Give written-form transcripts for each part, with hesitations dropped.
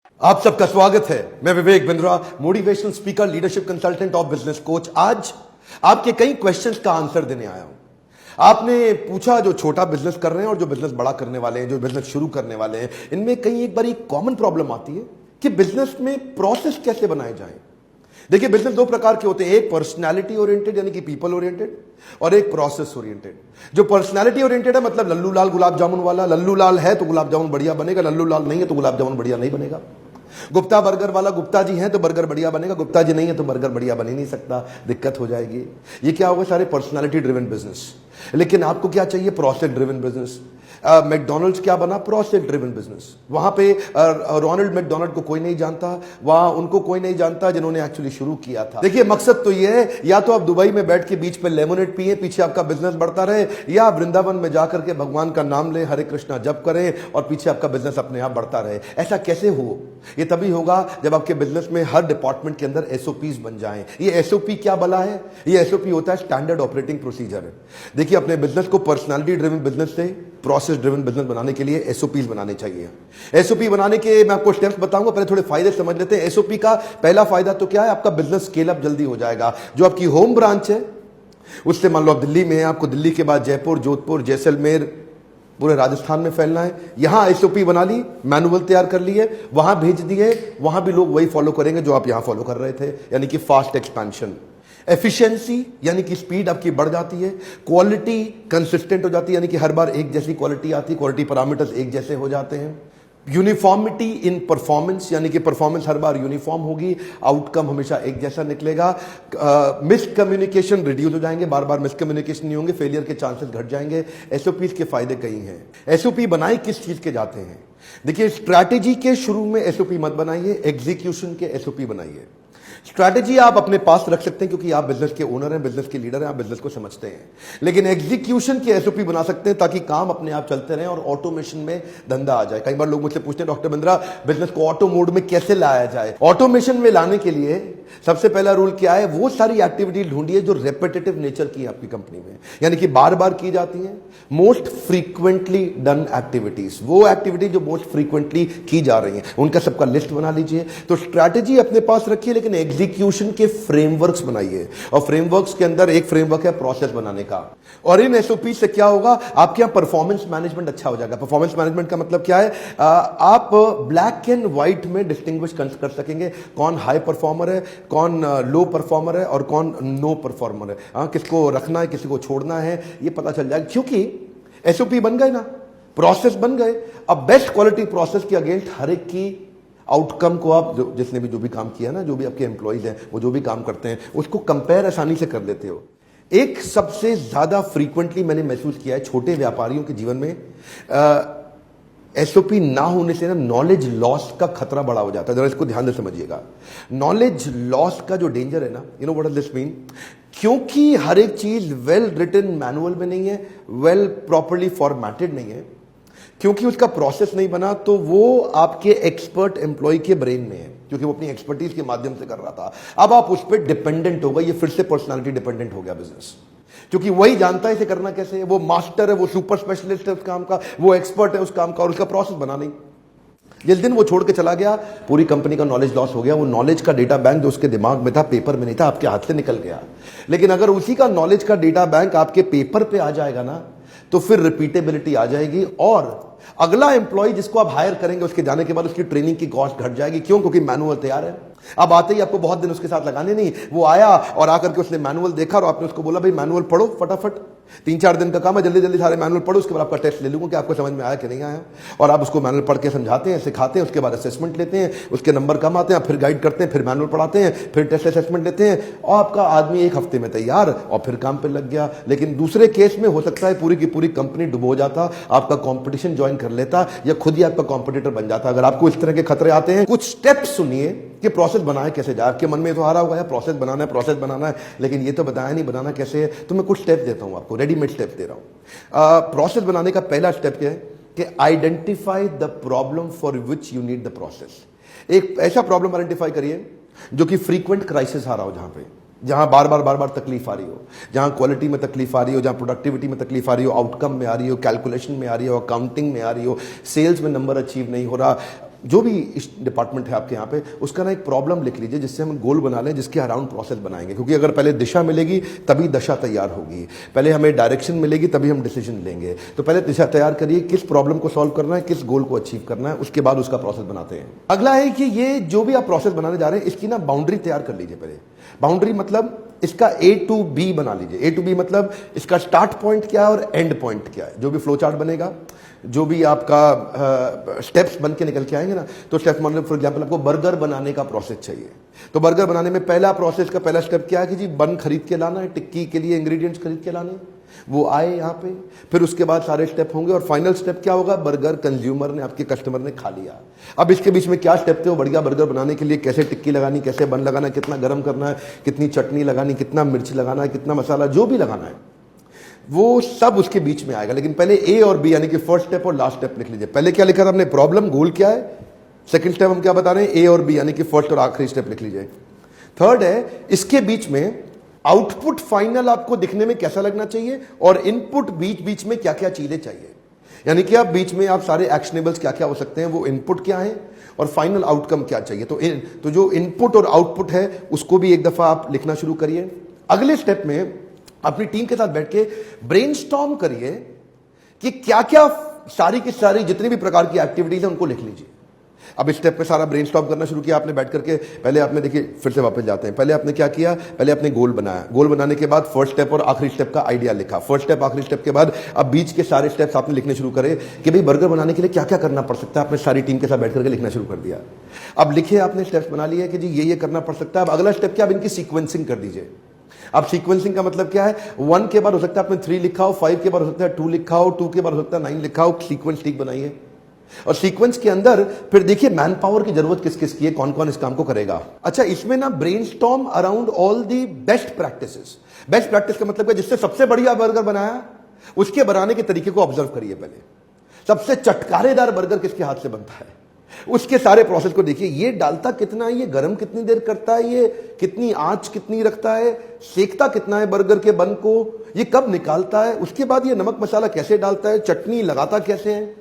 आप सबका स्वागत है। मैं Vivek Bindra, motivational speaker, leadership consultant और बिजनेस कोच। आज आपके कई क्वेश्चंस का आंसर देने आया हूं। आपने पूछा जो छोटा बिजनेस कर रहे हैं और जो बिजनेस बड़ा करने वाले हैं, जो बिजनेस शुरू करने वाले हैं, इनमें कई एक बड़ी कॉमन प्रॉब्लम आती है कि बिजनेस में प्रोसेस कैसे बनाए जाएं। देखिए, बिजनेस दो प्रकार के होते हैं, एक पर्सनैलिटी ओरिएंटेड यानी कि पीपल ओरिएंटेड, और एक प्रोसेस ओरिएंटेड। जो पर्सनैलिटी ओरिएंटेड है, मतलब लल्लू लाल गुलाब जामुन वाला, लल्लू लाल है तो गुलाब जामुन बढ़िया बनेगा, लल्लू लाल नहीं है तो गुलाब जामुन बढ़िया नहीं बनेगा। गुप्ता बर्गर वाला, गुप्ता जी हैं तो बर्गर बढ़िया बनेगा, गुप्ता जी नहीं है तो बर्गर बढ़िया बन ही नहीं सकता, दिक्कत हो जाएगी। ये क्या होगा? सारे पर्सनालिटी ड्रिवन बिजनेस। लेकिन आपको क्या चाहिए? Process driven business. मैकडॉनल्ड्स क्या बना? Process driven business. वहां पे रोनाल्ड मैकडॉनल्ड को कोई नहीं जानता, वहां उनको कोई नहीं जानता जिन्होंने एक्चुअली शुरू किया था। देखिए, मकसद तो ये है, या तो आप दुबई में बैठ के बीच पे लेमोनेड पिए, पीछे आपका बिजनेस बढ़ता रहे, या वृंदावन में जाकर के भगवान का नाम ले, हरे कृष्णा जप करें और पीछे आपका बिजनेस अपने आप बढ़ता रहे। ऐसा कैसे हो? ये तभी होगा जब आपके बिजनेस में हर डिपार्टमेंट के अंदर एसओपीज बन जाएं। ये एसओपी क्या बला है? ये एसओपी होता है स्टैंडर्ड ऑपरेटिंग प्रोसीजर। देखिए, अपने बिजनेस को पर्सनालिटी ड्रिवन बिजनेस से प्रोसेस ड्रिवन बिजनेस बनाने के लिए एसओपीज बनाने चाहिए। एसओपी बनाने के मैं आपको स्टेप्स बताऊंगा, पहले थोड़े फायदे समझ लेते हैं। एसओपी का पहला फायदा तो क्या है? आपका बिजनेस स्केल अप जल्दी हो जाएगा। जो आपकी होम ब्रांच है उससे, मान लो आप दिल्ली में हैं, आपको दिल्ली के बाद जयपुर, जोधपुर, जैसलमेर, पूरे राजस्थान में फैलना है। यहां एसओपी बना ली, मैनुअल तैयार कर लिए, वहां भेज दिए, वहां भी लोग वही फॉलो करेंगे जो आप यहां फॉलो कर रहे थे, यानी कि फास्ट एक्सपेंशन। एफिशिएंसी यानी कि स्पीड आपकी बढ़ जाती है। क्वालिटी कंसिस्टेंट हो जाती है, यानी कि हर बार एक जैसी क्वालिटी आती है, क्वालिटी पैरामीटर्स एक जैसे हो जाते हैं। यूनिफॉर्मिटी इन परफॉर्मेंस, यानी कि परफॉर्मेंस हर बार यूनिफॉर्म होगी, आउटकम हमेशा एक जैसा निकलेगा। मिसकम्युनिकेशन रिड्यूस हो जाएंगे, बार बार मिसकम्युनिकेशन नहीं होंगे, फेलियर के चांसेस घट जाएंगे। एसओपी के फायदे कई हैं। एसओपी बनाए किस चीज के जाते हैं? देखिए, स्ट्रैटेजी के शुरू में एसओपी मत बनाइए, एग्जीक्यूशन के एसओपी बनाइए। स्ट्रैटेजी आप अपने पास रख सकते हैं क्योंकि आप बिजनेस के ओनर हैं, बिजनेस के लीडर हैं, आप बिजनेस को समझते हैं। लेकिन एग्जीक्यूशन की एसओपी बना सकते हैं ताकि काम अपने आप चलते रहें और ऑटोमेशन में धंधा आ जाए। कई बार लोग मुझसे पूछते हैं, डॉक्टर बिंद्रा, बिजनेस को ऑटो मोड में कैसे लाया जाए? ऑटोमेशन में लाने के लिए सबसे पहला रूल क्या है? वो सारी एक्टिविटी ढूंढिए जो रेपिटेटिव नेचर की है आपकी कंपनी में, यानी कि बार बार की जाती हैं। मोस्ट फ्रीक्वेंटली डन एक्टिविटीज, वो एक्टिविटी जो मोस्ट फ्रीक्वेंटली की जा रही हैं, उनका सबका लिस्ट बना लीजिए। तो स्ट्रैटेजी अपने पास रखिए, लेकिन एग्जीक्यूशन के फ्रेमवर्क्स बनाइए। और फ्रेमवर्क्स के अंदर एक फ्रेमवर्क है प्रोसेस बनाने का। और इन एसओपी से क्या होगा? आपके यहां परफॉर्मेंस मैनेजमेंट अच्छा हो जाएगा। परफॉर्मेंस मैनेजमेंट का मतलब क्या है? आप ब्लैक एंड व्हाइट में डिस्टिंग्विश कर सकेंगे कौन हाई परफॉर्मर है, कौन लो परफॉर्मर है और कौन नो परफॉर्मर है। किसको रखना है, किसी को छोड़ना है, ये पता चल जाएगा। क्योंकि एसओपी बन गए ना, प्रोसेस बन गए। अब बेस्ट क्वालिटी प्रोसेस के अगेंस्ट हर एक की आउटकम को आप जिसने भी जो भी काम किया ना, जो भी आपके एम्प्लॉइज हैं, वो जो भी काम करते हैं, उसको कंपेयर आसानी से कर लेते हो। एक सबसे ज्यादा फ्रीक्वेंटली मैंने महसूस किया है छोटे व्यापारियों के जीवन में, एसओपी ना होने से ना नॉलेज लॉस का खतरा बड़ा हो जाता है। जरा इसको ध्यान से समझिएगा। नॉलेज लॉस का जो डेंजर है ना, you know what does this mean? क्योंकि हर एक चीज वेल रिटन मैनुअल में नहीं है, वेल प्रॉपरली फॉर्मेटेड नहीं है, क्योंकि उसका प्रोसेस नहीं बना, तो वो आपके एक्सपर्ट एम्प्लॉय के ब्रेन में है, क्योंकि वो अपनी एक्सपर्टीज के माध्यम से कर रहा था। अब आप उस पर डिपेंडेंट हो गए, ये फिर से पर्सनालिटी डिपेंडेंट हो गया बिजनेस, क्योंकि वही जानता है इसे करना कैसे है। वो मास्टर है, वो सुपर स्पेशलिस्ट है उस काम का, वो एक्सपर्ट है उस काम का, और उसका प्रोसेस बना नहीं। जिस दिन वो छोड़ के चला गया, पूरी कंपनी का नॉलेज लॉस हो गया। वो नॉलेज का डेटा बैंक जो उसके दिमाग में था, पेपर में नहीं था, आपके हाथ से निकल गया। लेकिन अगर उसी का नॉलेज का डेटा बैंक आपके पेपर पे आ जाएगा ना, तो फिर रिपीटेबिलिटी आ जाएगी, और अगला एम्प्लॉय जिसको आप हायर करेंगे उसके जाने के बाद उसकी ट्रेनिंग की कॉस्ट घट जाएगी। क्यों? क्योंकि मैनुअल तैयार है। अब आते ही आपको बहुत दिन उसके साथ लगाने नहीं, वो आया और आकर के उसने मैनुअल देखा और आपने उसको बोला, भाई मैनुअल पढ़ो फटाफट, 3-4 दिन का काम है, जल्दी जल्दी सारे मैनुअल पढ़ो, उसके बाद आपका टेस्ट ले लूंगा कि आपको समझ में आया कि नहीं आया। और आप उसको मैनुअल पढ़ के समझाते हैं, सिखाते हैं, उसके बाद असेसमेंट लेते हैं, उसके नंबर कम आते हैं, आप फिर गाइड करते हैं, फिर मैनुअल पढ़ाते हैं, फिर टेस्ट असेसमेंट लेते हैं, और आपका आदमी 1 हफ्ते में तैयार और फिर काम पे लग गया। लेकिन दूसरे केस में हो सकता है पूरी की पूरी कंपनी डुबो जाता, आपका कॉम्पिटिशन ज्वाइन कर लेता, या खुद ही आपका कॉम्पिटिटर बन जाता। अगर आपको इस तरह के खतरे आते हैं, कुछ स्टेप्स सुनिए कि प्रोसेस बनाए कैसे जाए। आपके मन में तो आ रहा होगा यार प्रोसेस बनाना है, प्रोसेस बनाना है, लेकिन ये तो बताया नहीं बनाना कैसे है। तो मैं कुछ स्टेप देता हूं आपको, रेडीमेड स्टेप दे रहा हूं। प्रोसेस बनाने का पहला स्टेप क्या है कि identify the problem for which you need the process. एक ऐसा प्रॉब्लम आइडेंटिफाई करिए जो कि फ्रीक्वेंट क्राइसिस आ रहा हो, जहां बार बार तकलीफ आ रही हो, जहां क्वालिटी में तकलीफ आ रही हो, जहां प्रोडक्टिविटी में तकलीफ आ रही हो, आउटकम में आ रही हो, कैलकुलेशन में आ रही हो, अकाउंटिंग में आ रही हो, सेल्स में नंबर अचीव नहीं हो रहा। जो भी इस डिपार्टमेंट है आपके यहाँ पे, उसका ना एक प्रॉब्लम लिख लीजिए जिससे हम गोल बना लें, जिसके अराउंड प्रोसेस बनाएंगे। क्योंकि अगर पहले दिशा मिलेगी तभी दशा तैयार होगी, पहले हमें डायरेक्शन मिलेगी तभी हम डिसीजन लेंगे। तो पहले दिशा तैयार करिए, किस प्रॉब्लम को सॉल्व करना है, किस गोल को अचीव करना है, उसके बाद उसका प्रोसेस बनाते हैं। अगला है कि ये जो भी आप प्रोसेस बनाने जा रहे हैं इसकी ना बाउंड्री तैयार कर लीजिए पहले। बाउंड्री मतलब इसका A to B बना लीजिए। A to B मतलब इसका स्टार्ट पॉइंट क्या है और एंड पॉइंट क्या है। जो भी फ्लो चार्ट बनेगा, जो भी आपका स्टेप्स बन के निकल के आएंगे ना, तो स्टेप्स मान लो फॉर एग्जांपल आपको बर्गर बनाने का प्रोसेस चाहिए, तो बर्गर बनाने में पहला प्रोसेस का पहला स्टेप क्या है कि जी बन खरीद के लाना है, टिक्की के लिए इंग्रेडिएंट्स खरीद के लाने, वो आए यहाँ पे, फिर उसके बाद सारे स्टेप होंगे और फाइनल स्टेप क्या होगा, बर्गर कंज्यूमर ने, आपके कस्टमर ने खा लिया। अब इसके बीच में क्या स्टेप थे, वो बढ़िया बर्गर बनाने के लिए कैसे टिक्की लगानी, कैसे बन लगाना, कितना गर्म करना है, कितनी चटनी लगानी, कितना मिर्च लगाना है, कितना मसाला, जो भी लगाना है वो सब उसके बीच में आएगा। लेकिन पहले A और B यानी कि फर्स्ट स्टेप और लास्ट स्टेप लिख लीजिए। पहले क्या लिखा था हमने, प्रॉब्लम, गोल क्या है। सेकंड स्टेप हम क्या बता रहे हैं, A और B यानी कि फर्स्ट और आखिरी स्टेप लिख लीजिए। थर्ड है इसके बीच में आउटपुट फाइनल आपको दिखने में कैसा लगना चाहिए और इनपुट बीच बीच में क्या क्या चीजें चाहिए। यानी कि आप बीच में आप सारे एक्शनेबल्स क्या क्या हो सकते हैं, वो इनपुट क्या है और फाइनल आउटकम क्या चाहिए। तो जो इनपुट और आउटपुट है उसको भी एक दफा आप लिखना शुरू करिए। अगले स्टेप में अपनी टीम के साथ बैठ के ब्रेनस्टॉर्म करिए कि क्या क्या सारी की सारी जितनी भी प्रकार की एक्टिविटीज है उनको लिख लीजिए। अब इस स्टेप पे सारा ब्रेनस्टॉर्म करना शुरू किया आपने बैठ करके। पहले आपने देखिए, फिर से वापस जाते हैं, पहले आपने क्या किया, पहले आपने गोल बनाया, गोल बनाने के बाद फर्स्ट स्टेप और आखिरी स्टेप का आइडिया लिखा, फर्स्ट स्टेप आखिरी स्टेप के बाद अब बीच के सारे स्टेप्स आपने लिखने शुरू करे कि भाई बर्गर बनाने के लिए क्या क्या करना पड़ सकता है। आपने सारी टीम के साथ बैठ करके लिखना शुरू कर दिया। अब लिखे आपने स्टेप्स बना लिए कि जी ये करना पड़ सकता है। अब अगला स्टेप क्या, अब इनकी सीक्वेंसिंग कर दीजिए। अब सीक्वेंसिंग का मतलब क्या है, 1 के बाद हो सकता है आपने 3 लिखा हो, 5 के बाद हो सकता है 2 लिखा हो, 2 के बाद हो सकता है 9 लिखा हो। सीक्वेंस ठीक बनाइए और सीक्वेंस के अंदर फिर देखिए मैन पावर की जरूरत किस किस की है, कौन कौन इस काम को करेगा। अच्छा, इसमें ना brainstorm around all the best practices. Best practice का मतलब है जिससे सबसे बढ़िया बर्गर बनाया उसके बनाने के तरीके को ऑब्जर्व करिए। पहले सबसे चटकारेदार बर्गर किसके हाथ से बनता है, उसके सारे प्रोसेस को देखिए। ये डालता कितना है, ये गर्म कितनी देर करता है, ये कितनी आंच कितनी रखता है, सेकता कितना है बर्गर के बन को, ये कब निकालता है, उसके बाद ये नमक मसाला कैसे डालता है, चटनी लगाता कैसे है।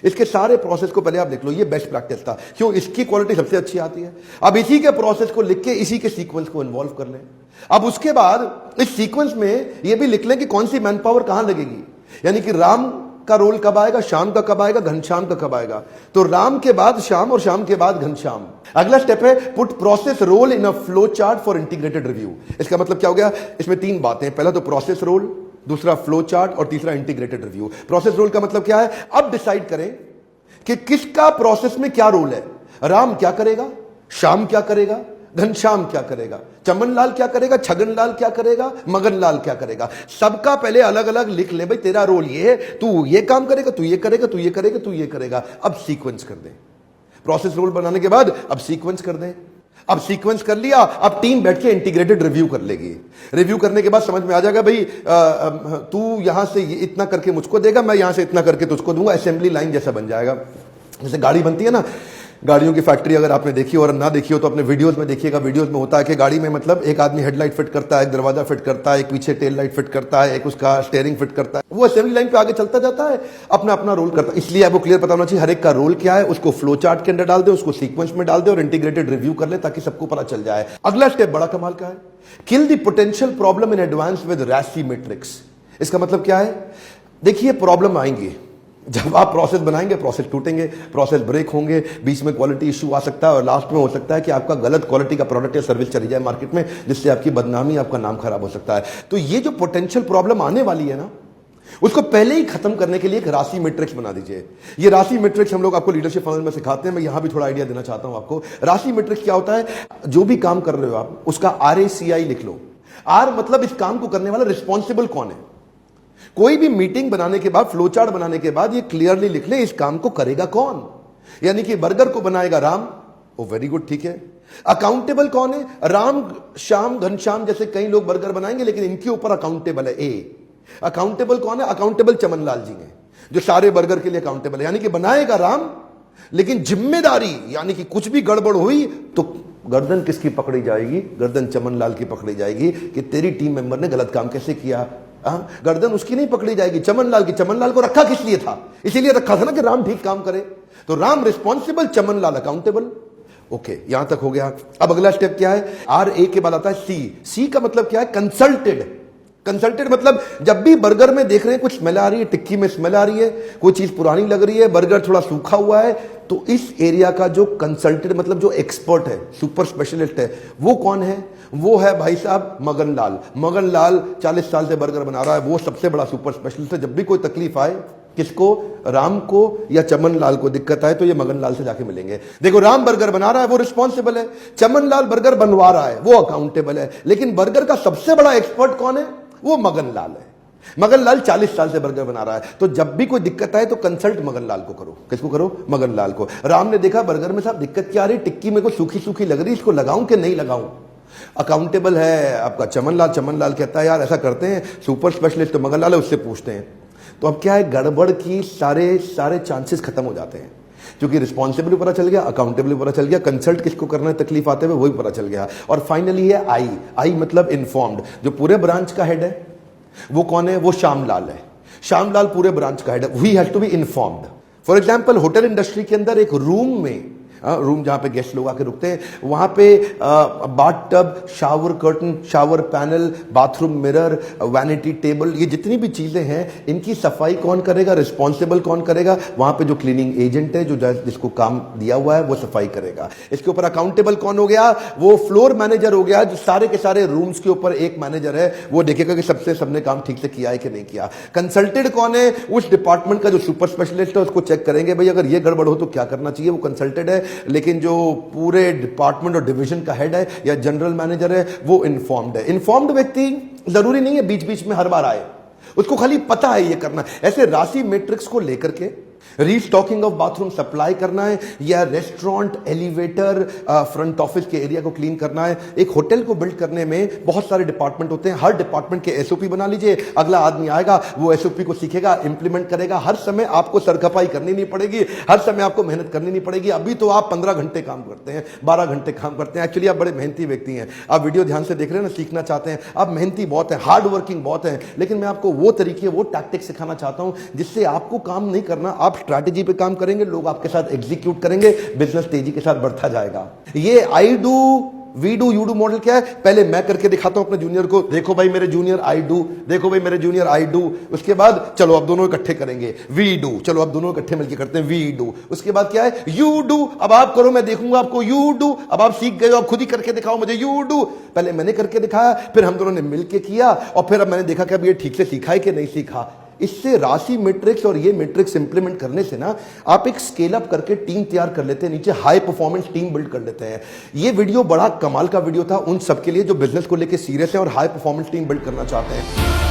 इसके सारे प्रोसेस को पहले आप लिख लो। ये बेस्ट प्रैक्टिस था, क्यों, इसकी क्वालिटी सबसे अच्छी आती है। अब इसी के प्रोसेस को लिख के इसी के सीक्वेंस को इन्वॉल्व कर लें। अब उसके बाद इस सीक्वेंस में ये भी लिख लें कि कौन सी मैन पावर कहां लगेगी। यानी कि राम का रोल कब आएगा, शाम का कब आएगा, घनश्याम का कब आएगा। तो राम के बाद श्याम और श्याम के बाद घनश्याम। अगला स्टेप है put process role in a flow chart for integrated review. इसका मतलब क्या हो गया, इसमें 3 बातें, पहला तो प्रोसेस रोल, दूसरा फ्लो चार्ट और तीसरा इंटीग्रेटेड रिव्यू। प्रोसेस रोल का मतलब क्या है, अब डिसाइड करें कि किसका प्रोसेस में क्या रोल है। राम क्या करेगा, श्याम क्या करेगा, घनश्याम क्या करेगा, चमनलाल क्या करेगा, छगनलाल क्या करेगा, मगनलाल क्या करेगा। सबका पहले अलग अलग लिख ले, भाई तेरा रोल ये है, तू ये काम करेगा, तू ये करेगा, तू ये करेगा, तू ये करेगा। अब सीक्वेंस कर दे। प्रोसेस रोल बनाने के बाद अब सीक्वेंस कर दे। अब सीक्वेंस कर लिया, अब टीम बैठ के इंटीग्रेटेड रिव्यू कर लेगी। रिव्यू करने के बाद समझ में आ जाएगा, भाई तू यहां से इतना करके मुझको देगा, मैं यहां से इतना करके तुझको दूंगा। असेंबली लाइन जैसा बन जाएगा। जैसे गाड़ी बनती है ना, गाड़ियों की फैक्ट्री अगर आपने देखी और ना देखी हो तो अपने वीडियोस में देखिएगा। वीडियोस में होता है कि गाड़ी में मतलब एक आदमी हेडलाइट फिट करता है, एक दरवाजा फिट करता है, एक पीछे टेल लाइट फिट करता है, एक उसका स्टीयरिंग फिट करता है। वो असेंबली लाइन पे आगे चलता जाता है, अपना अपना रोल करता है। इसलिए आपको क्लियर पता होना चाहिए हर एक का रोल क्या है। उसको फ्लो चार्ट के अंदर डाल दे, उसको सीक्वेंस में डाल दे और इंटीग्रेटेड रिव्यू कर ले ताकि सबको पता चल जाए। अगला स्टेप बड़ा कमाल का है, kill the potential problem in advance with reishi matrix. इसका मतलब क्या है, देखिए प्रॉब्लम आएंगी, जब आप प्रोसेस बनाएंगे प्रोसेस टूटेंगे, प्रोसेस ब्रेक होंगे, बीच में क्वालिटी इशू आ सकता है और लास्ट में हो सकता है कि आपका गलत क्वालिटी का प्रोडक्ट या सर्विस चली जाए मार्केट में, जिससे आपकी बदनामी, आपका नाम खराब हो सकता है। तो ये जो पोटेंशियल प्रॉब्लम आने वाली है ना, उसको पहले ही खत्म करने के लिए एक राशि मैट्रिक्स बना दीजिए। ये राशि मैट्रिक्स हम लोग आपको लीडरशिप फनल में सिखाते हैं। मैं यहां भी थोड़ा आइडिया देना चाहता हूं आपको। राशि मैट्रिक्स क्या होता है, जो भी काम कर रहे हो आप उसका RACI लिख लो। आर मतलब इस काम को करने वाला रिस्पॉन्सिबल कौन है। कोई भी मीटिंग बनाने के बाद, फ्लो चार्ट बनाने के बाद ये क्लियरली लिख ले इस काम को करेगा कौन। यानी कि बर्गर को बनाएगा राम, ओ वेरी गुड, ठीक है। अकाउंटेबल कौन है, राम श्याम घनश्याम जैसे कई लोग बर्गर बनाएंगे लेकिन इनके ऊपर अकाउंटेबल है ए। अकाउंटेबल कौन है, अकाउंटेबल चमनलाल जी हैं जो सारे बर्गर के लिए अकाउंटेबल है। यानी कि बनाएगा राम लेकिन जिम्मेदारी, यानी कि कुछ भी गड़बड़ हुई तो गर्दन किसकी पकड़ी जाएगी, गर्दन चमनलाल की पकड़ी जाएगी कि तेरी टीम मेंबर ने गलत काम कैसे किया। गर्दन उसकी नहीं पकड़ी जाएगी, चमनलाल की। चमनलाल को रखा किस लिए था, इसीलिए रखा था ना कि राम ठीक काम करे। तो Ram responsible, Chaman Lal accountable. Okay, यहां तक हो गया। अब अगला स्टेप क्या है? आर ए के बाद आता है सी। सी का मतलब क्या है? कंसल्टेड। कंसल्टेड मतलब जब भी बर्गर में देख रहे हैं कुछ स्मेल आ रही है, टिक्की में स्मेल आ रही है, कोई चीज पुरानी लग रही है, बर्गर थोड़ा सूखा हुआ है, तो इस एरिया का जो कंसल्टेड मतलब जो एक्सपर्ट है, सुपर स्पेशलिस्ट है, वो कौन है? वो है भाई साहब मगन लाल। मगन लाल 40 साल से बर्गर बना रहा है, वो सबसे बड़ा सुपर स्पेशलिस्ट है। जब भी कोई तकलीफ आए, किसको? राम को या चमन लाल को दिक्कत आए तो ये मगन लाल से जाके मिलेंगे। देखो, राम बर्गर बना रहा है, वो रिस्पॉन्सिबल है। चमन लाल बर्गर बनवा रहा है, वो अकाउंटेबल है। लेकिन बर्गर का सबसे बड़ा एक्सपर्ट कौन है? वो मगन लाल है। मगन लाल 40 साल से बर्गर बना रहा है, तो जब भी कोई दिक्कत आए तो कंसल्ट मगन लाल को करो। किसको करो? मगन लाल को। राम ने देखा बर्गर में साहब दिक्कत क्या आ रही, टिक्की मेरे को सूखी सूखी लग रही, इसको लगाऊं कि नहीं लगाऊं? अकाउंटेबल है आपका चमन लाल। चमन लाल कहता है यार ऐसा करते हैं, सुपर स्पेशलिस्ट तो मगन लाल है, उससे पूछते हैं। तो अब क्या है, गड़बड़ की सारे चांसेस खत्म हो जाते हैं, क्योंकि रिस्पॉन्सिबल भी पता चल गया, अकाउंटेबल भी पता चल गया, कंसल्ट किसको करना है तकलीफ आते हुए वो भी पता चल गया। और फाइनली है आई। आई मतलब इन्फॉर्म्ड। जो पूरे ब्रांच का हेड है वो कौन है? वो श्यामलाल है। श्यामलाल पूरे ब्रांच का हेड है, he has to be informed. For example, hotel industry के अंदर एक रूम में, रूम जहां पे गेस्ट लोग आके रुकते हैं, वहां पे bath tub, shower curtain, shower panel, bathroom mirror, vanity table, ये जितनी भी चीजें हैं इनकी सफाई कौन करेगा? रिस्पॉन्सिबल कौन करेगा? वहां पे जो क्लीनिंग एजेंट है, जो जिसको काम दिया हुआ है, वो सफाई करेगा। इसके ऊपर अकाउंटेबल कौन हो गया? वो फ्लोर मैनेजर हो गया, जो सारे के सारे रूम्स के ऊपर एक मैनेजर है, वो देखेगा कि सबने काम ठीक से किया है कि नहीं किया। कंसल्टेड कौन है? उस डिपार्टमेंट का जो सुपर स्पेशलिस्ट है, उसको चेक करेंगे भाई अगर ये गड़बड़ हो तो क्या करना चाहिए, वो कंसल्टेड है। लेकिन जो पूरे डिपार्टमेंट और डिवीजन का हेड है या जनरल मैनेजर है, वो इन्फॉर्म्ड है। इन्फॉर्म्ड व्यक्ति जरूरी नहीं है बीच बीच में हर बार आए, उसको खाली पता है ये करना। ऐसे राशि मैट्रिक्स को लेकर के रीस्टॉकिंग ऑफ बाथरूम सप्लाई करना है, या रेस्टोरेंट, एलिवेटर, फ्रंट ऑफिस के एरिया को क्लीन करना है। एक होटल को बिल्ड करने में बहुत सारे डिपार्टमेंट होते हैं, हर डिपार्टमेंट के एसओपी बना लीजिए। अगला आदमी आएगा, वो एसओपी को सीखेगा, इंप्लीमेंट करेगा। हर समय आपको सरखपाई करनी नहीं पड़ेगी, हर समय आपको मेहनत करनी नहीं पड़ेगी। अभी तो आप 15 घंटे काम करते हैं, 12 घंटे काम करते हैं। एक्चुअली आप बड़े मेहनती व्यक्ति हैं, आप वीडियो ध्यान से देख रहे हैं ना, सीखना चाहते हैं, आप मेहनती बहुत है, हार्ड वर्किंग बहुत है। लेकिन मैं आपको वो तरीके, वो टैक्टिक सिखाना चाहता हूं जिससे आपको काम नहीं करना, आप स्ट्रैटेजी पे काम करेंगे, लोग आपके साथ एग्जीक्यूट करेंगे, बिजनेस तेजी के साथ बढ़ता जाएगा। ये I do, we do, you do model क्या है? पहले मैं करके दिखाता हूं अपने जूनियर को, देखो भाई मेरे जूनियर आई डू, देखो भाई मेरे जूनियर आई डू। उसके बाद चलो अब दोनों इकट्ठे करेंगे, वी डू, चलो अब दोनों इकट्ठे मिलकर करते हैं, वी डू। उसके बाद क्या है? You do. अब आप करो, मैं देखूंगा आपको। यू डू, अब आप सीख गए हो, अब खुद ही करके दिखाओ मुझे। यू डू, पहले मैंने करके दिखाया, फिर हम दोनों ने मिलकर किया, और फिर अब मैंने देखा कि अब ये ठीक से सीखा है कि नहीं सीखा। इससे राशि मैट्रिक्स और ये मैट्रिक्स इंप्लीमेंट करने से ना आप एक स्केल अप करके टीम तैयार कर लेते हैं, नीचे हाई परफॉर्मेंस टीम बिल्ड कर लेते हैं। ये वीडियो बड़ा कमाल का वीडियो था उन सबके लिए जो बिजनेस को लेकर सीरियस है और हाई परफॉर्मेंस टीम बिल्ड करना चाहते हैं।